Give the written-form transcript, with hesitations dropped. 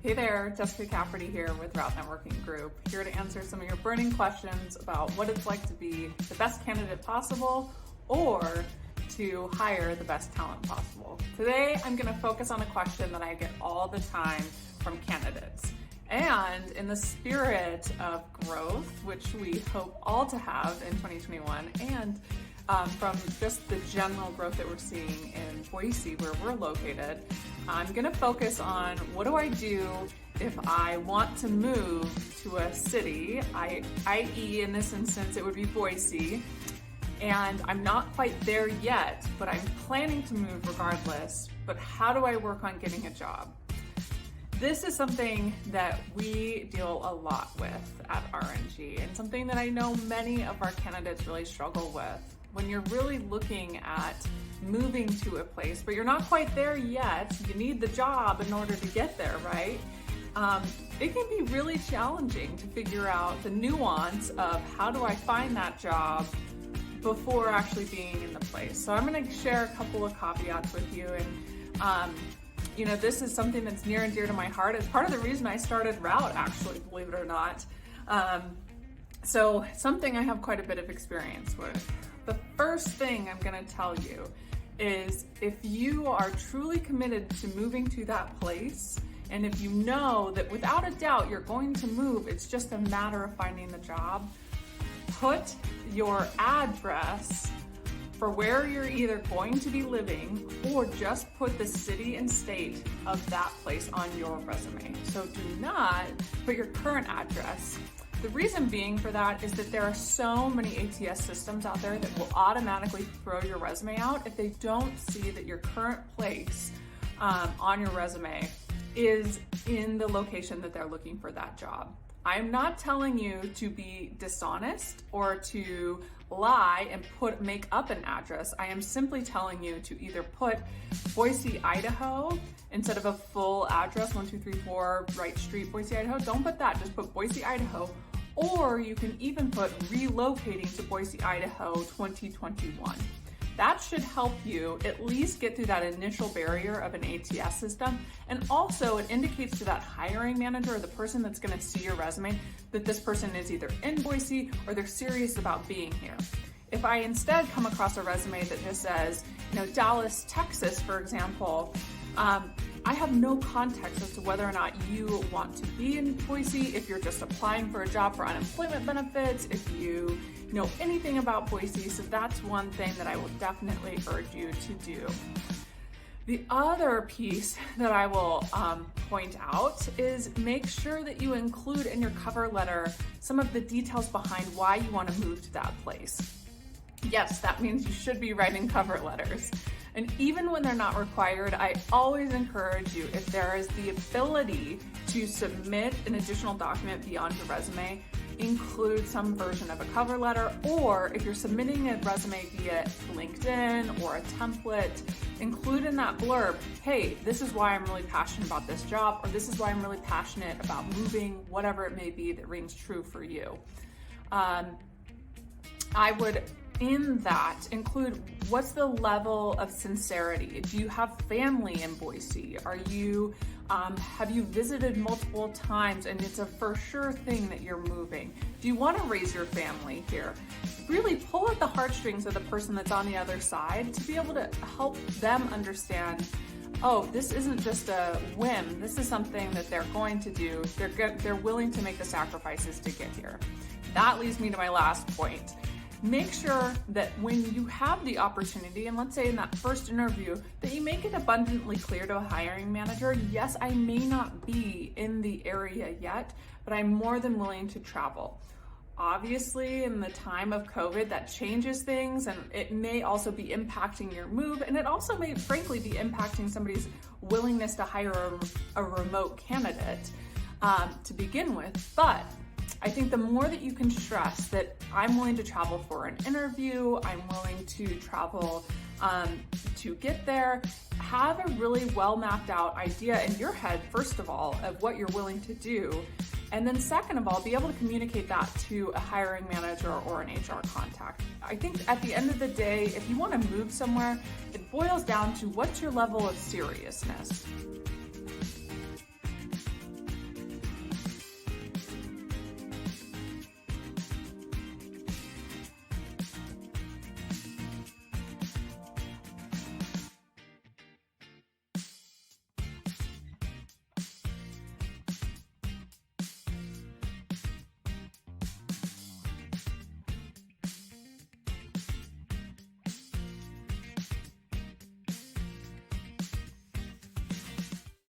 Hey there, Jessica Cafferty here with Route Networking Group, here to answer some of your burning questions about what it's like to be the best candidate possible or to hire the best talent possible. Today, I'm going to focus on a question that I get all the time from candidates. And in the spirit of growth, which we hope all to have in 2021, and from just the general growth that we're seeing in Boise, where we're located, I'm gonna focus on what do I do if I want to move to a city, i.e. in this instance, it would be Boise, and I'm not quite there yet, but I'm planning to move regardless, but how do I work on getting a job? This is something that we deal a lot with at RNG, and something that I know many of our candidates really struggle with. When you're really looking at moving to a place, but you're not quite there yet, you need the job in order to get there, right? It can be really challenging to figure out the nuance of how do I find that job before actually being in the place. So I'm gonna share a couple of caveats with you, and this is something that's near and dear to my heart. It's part of the reason I started Route, actually, believe it or not. So something I have quite a bit of experience with. The first thing I'm gonna tell you is if you are truly committed to moving to that place, and if you know that without a doubt you're going to move, it's just a matter of finding the job, put your address for where you're either going to be living or just put the city and state of that place on your resume. So do not put your current address. The reason being for that is that there are so many ATS systems out there that will automatically throw your resume out if they don't see that your current place on your resume is in the location that they're looking for that job. I'm not telling you to be dishonest or to lie and make up an address. I am simply telling you to either put Boise, Idaho, instead of a full address, 1234 Wright Street, Boise, Idaho. Don't put that, just put Boise, Idaho. Or you can even put relocating to Boise, Idaho 2021. That should help you at least get through that initial barrier of an ATS system. And also it indicates to that hiring manager or the person that's gonna see your resume that this person is either in Boise or they're serious about being here. If I instead come across a resume that just says, Dallas, Texas, for example, I have no context as to whether or not you want to be in Boise, if you're just applying for a job for unemployment benefits, if you know anything about Boise. So that's one thing that I will definitely urge you to do. The other piece that I will point out is make sure that you include in your cover letter some of the details behind why you want to move to that place. Yes, that means you should be writing cover letters. And even when they're not required, I always encourage you, if there is the ability to submit an additional document beyond your resume, include some version of a cover letter, or if you're submitting a resume via LinkedIn or a template, include in that blurb, hey, this is why I'm really passionate about this job, or this is why I'm really passionate about moving, whatever it may be that rings true for you. I would, in that, include what's the level of sincerity. Do you have family in Boise? Are you, have you visited multiple times and it's a for sure thing that you're moving? Do you want to raise your family here? Really pull at the heartstrings of the person that's on the other side to be able to help them understand, oh, this isn't just a whim. This is something that they're going to do. They're willing to make the sacrifices to get here. That leads me to my last point. Make sure that when you have the opportunity, and let's say in that first interview, that you make it abundantly clear to a hiring manager, yes, I may not be in the area yet, but I'm more than willing to travel. Obviously, in the time of COVID, that changes things, and it may also be impacting your move, and it also may frankly be impacting somebody's willingness to hire a remote candidate to begin with. But I think the more that you can stress that I'm willing to travel for an interview, I'm willing to travel to get there, have a really well mapped out idea in your head, first of all, of what you're willing to do. And then second of all, be able to communicate that to a hiring manager or an HR contact. I think at the end of the day, if you want to move somewhere, it boils down to what's your level of seriousness.